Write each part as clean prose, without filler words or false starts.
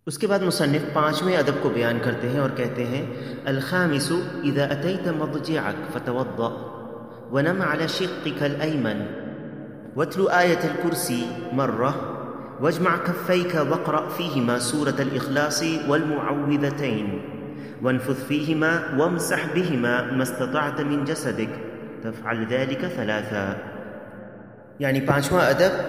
اس کے بعد مصنف پانچویں ادب کو بیان کرتے ہیں اور کہتے ہیں الخامس اذا اتيت مضجعك فتوضأ ونم على شقك الأيمن واتل آية الكرسي مرة واجمع كفيك واقرأ فيهما سورة الإخلاص والمعوذتين وانفث فيهما وامسح بهما ما استطعت من جسدك تفعل ذلك ثلاثا. یعنی پانچواں ادب،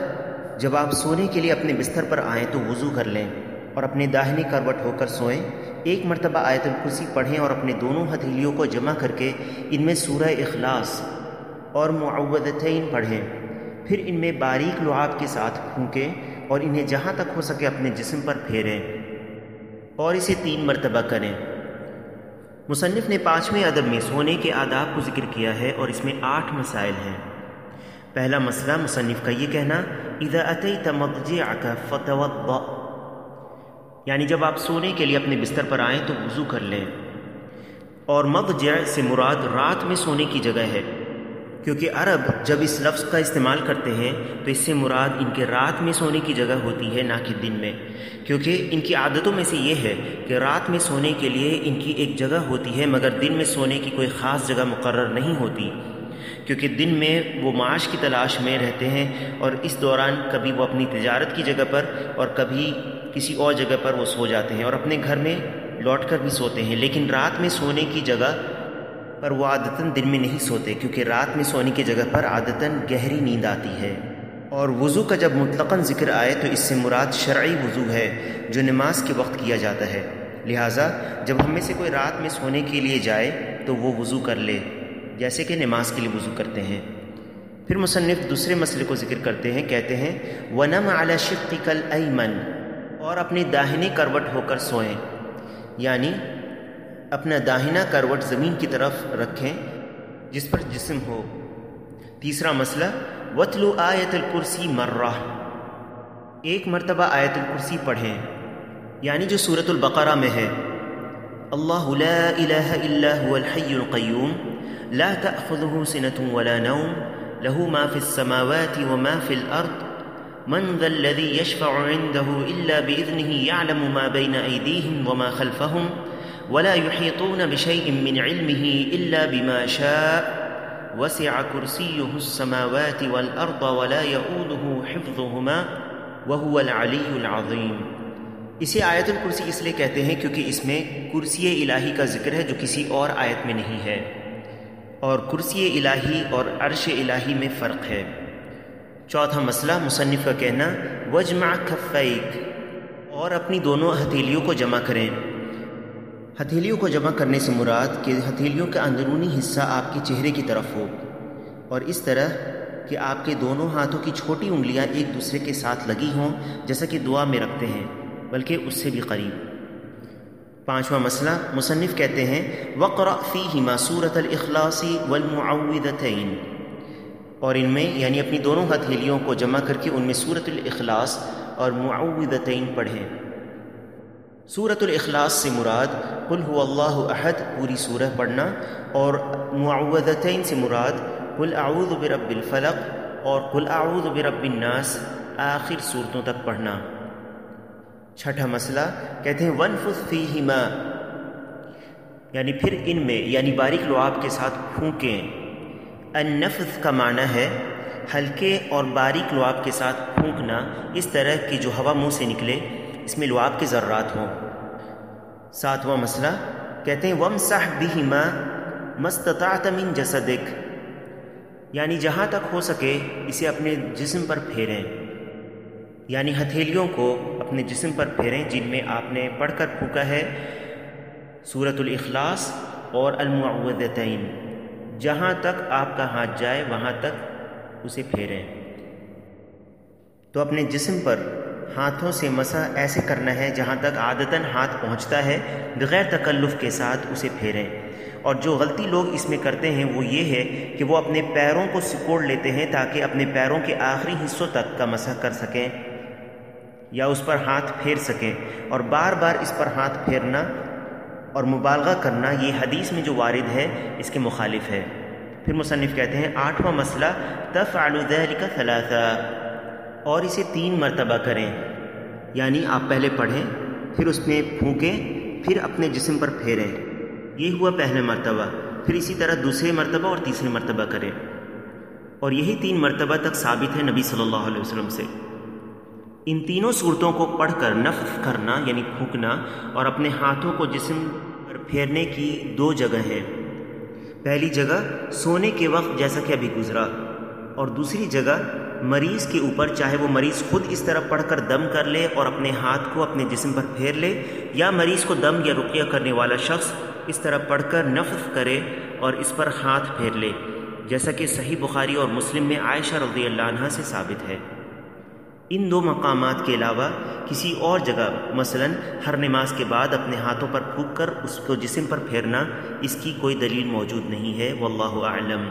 جب آپ سونے کے لیے اپنے بستر پر آئیں تو وضو کر لیں اور اپنے داہنی کروٹ ہو کر سوئیں. ایک مرتبہ آیت الکرسی پڑھیں اور اپنے دونوں ہتھیلیوں کو جمع کر کے ان میں سورہ اخلاص اور معوذتین پڑھیں. پھر ان میں باریک لعاب کے ساتھ پھونکیں اور انہیں جہاں تک ہو سکے اپنے جسم پر پھیریں اور اسے 3 مرتبہ کریں. مصنف نے پانچویں ادب میں سونے کے آداب کو ذکر کیا ہے اور اس میں 8 مسائل ہیں. پہلا مسئلہ مصنف کا یہ کہنا اذا اتیت مضجعک فتوضأ، یعنی جب آپ سونے کے لیے اپنے بستر پر آئیں تو وضو کر لیں. اور مضجع سے مراد رات میں سونے کی جگہ ہے، کیونکہ عرب جب اس لفظ کا استعمال کرتے ہیں تو اس سے مراد ان کے رات میں سونے کی جگہ ہوتی ہے، نہ کہ دن میں، کیونکہ ان کی عادتوں میں سے یہ ہے کہ رات میں سونے کے لیے ان کی ایک جگہ ہوتی ہے مگر دن میں سونے کی کوئی خاص جگہ مقرر نہیں ہوتی، کیونکہ دن میں وہ معاش کی تلاش میں رہتے ہیں اور اس دوران کبھی وہ اپنی تجارت کی جگہ پر اور کبھی کسی اور جگہ پر وہ سو جاتے ہیں اور اپنے گھر میں لوٹ کر بھی سوتے ہیں. لیکن رات میں سونے کی جگہ پر وہ عادتاً دن میں نہیں سوتے، کیونکہ رات میں سونے کی جگہ پر عادتاً گہری نیند آتی ہے. اور وضو کا جب مطلقاً ذکر آئے تو اس سے مراد شرعی وضو ہے جو نماز کے وقت کیا جاتا ہے. لہٰذا جب ہم میں سے کوئی رات میں سونے کے لیے جائے تو وہ وضو کر لے جیسے کہ نماز کے لیے وضو کرتے ہیں. پھر مصنف دوسرے مسئلے کو ذکر کرتے ہیں، کہتے ہیں وَنَمْ عَلَى شِقِّكَ الْأَيْمَنِ، اور اپنی داہنی کروٹ ہو کر سوئیں، یعنی اپنا داہنا کروٹ زمین کی طرف رکھیں جس پر جسم ہو. تیسرا مسئلہ وَاتْلُ آیَةَ الْكُرْسِي مَرَّةً، ایک مرتبہ آیت الکرسی پڑھیں، یعنی جو سورۃ البقرہ میں ہے اللہ لا الہ الا هو الحی القیوم لا تأخذه سنة ولا نوم له ما في السماوات وما في الأرض من ذا الذي يشفع عنده إلا بإذنه يعلم ما بين أيديهم وما خلفهم ولا يحيطون بشيء من علمه إلا بما شاء وسع كرسيه السماوات والأرض ولا يؤوده حفظهما وهو العلي العظيم. اسے آیت الکرسی اس لیے کہتے ہیں کیونکہ اس میں کرسی الہی کا ذکر ہے جو کسی اور آیت میں نہیں ہے، اور کرسی الہی اور عرش الہی میں فرق ہے. چوتھا مسئلہ مصنف کا کہنا وَاجْمَعْ كَفَّيْكَ، اور اپنی دونوں ہتھیلیوں کو جمع کریں. ہتھیلیوں کو جمع کرنے سے مراد کہ ہتھیلیوں کا اندرونی حصہ آپ کے چہرے کی طرف ہو اور اس طرح کہ آپ کے دونوں ہاتھوں کی چھوٹی انگلیاں ایک دوسرے کے ساتھ لگی ہوں جیسا کہ دعا میں رکھتے ہیں، بلکہ اس سے بھی قریب. پانچواں مسئلہ مصنف کہتے ہیں وَقْرَأْ فِيهِمَا سُورَةَ الْإِخْلَاصِ وَالْمُعَوِّذَتَيْن، اور ان میں یعنی اپنی دونوں ہتھیلیوں کو جمع کر کے ان میں سورۃ الاخلاص اور معوذتین پڑھیں. سورۃ الاخلاص سے مراد قل هو اللہ احد پوری سورہ پڑھنا، اور معوذتین سے مراد قل اعوذ برب الفلق اور قل اعوذ برب الناس آخر صورتوں تک پڑھنا. چھٹا مسئلہ کہتے ہیں وَانْفُثْ فِيهِمَا، یعنی پھر ان میں یعنی باریک لعاب کے ساتھ پھونکیں. النفث کا معنی ہے ہلکے اور باریک لعاب کے ساتھ پھونکنا، اس طرح کی جو ہوا منہ سے نکلے اس میں لعاب کے ذرات ہوں. ساتواں مسئلہ کہتے ہیں وَامْسَحْ بِهِمَا مَا اسْتَطَعْتَ مِنْ جَسَدِكَ، یعنی جہاں تک ہو سکے اسے اپنے جسم پر پھیریں، یعنی ہتھیلیوں کو اپنے جسم پر پھیریں جن میں آپ نے پڑھ کر پھونکا ہے سورۃ الاخلاص اور المعوذتین. جہاں تک آپ کا ہاتھ جائے وہاں تک اسے پھیریں. تو اپنے جسم پر ہاتھوں سے مسح ایسے کرنا ہے جہاں تک عادتاً ہاتھ پہنچتا ہے، بغیر تکلف کے ساتھ اسے پھیریں. اور جو غلطی لوگ اس میں کرتے ہیں وہ یہ ہے کہ وہ اپنے پیروں کو سکوڑ لیتے ہیں تاکہ اپنے پیروں کے آخری حصوں تک کا مسح کر سکیں یا اس پر ہاتھ پھیر سکیں، اور بار بار اس پر ہاتھ پھیرنا اور مبالغہ کرنا یہ حدیث میں جو وارد ہے اس کے مخالف ہے. پھر مصنف کہتے ہیں آٹھواں مسئلہ تفعل ذلك ثلاثا، اور اسے 3 مرتبہ کریں، یعنی آپ پہلے پڑھیں پھر اس میں پھونکیں، پھر اپنے جسم پر پھیریں۔ یہ ہوا پہلا مرتبہ، پھر اسی طرح دوسرے مرتبہ اور تیسرے مرتبہ کریں، اور یہی 3 مرتبہ تک ثابت ہے نبی صلی اللہ علیہ وسلم سے۔ ان تینوں صورتوں کو پڑھ کر نفخ کرنا یعنی پھونکنا اور اپنے ہاتھوں کو جسم پر پھیرنے کی 2 جگہ ہیں۔ پہلی جگہ سونے کے وقت جیسا کہ ابھی گزرا، اور دوسری جگہ مریض کے اوپر، چاہے وہ مریض خود اس طرح پڑھ کر دم کر لے اور اپنے ہاتھ کو اپنے جسم پر پھیر لے، یا مریض کو دم یا رقیہ کرنے والا شخص اس طرح پڑھ کر نفخ کرے اور اس پر ہاتھ پھیر لے، جیسا کہ صحیح بخاری اور مسلم میں عائشہ رضی اللہ عنہا سے ثابت ہے۔ ان 2 مقامات کے علاوہ کسی اور جگہ، مثلا ہر نماز کے بعد اپنے ہاتھوں پر پھونک کر اس کو جسم پر پھیرنا، اس کی کوئی دلیل موجود نہیں ہے، واللہ اعلم۔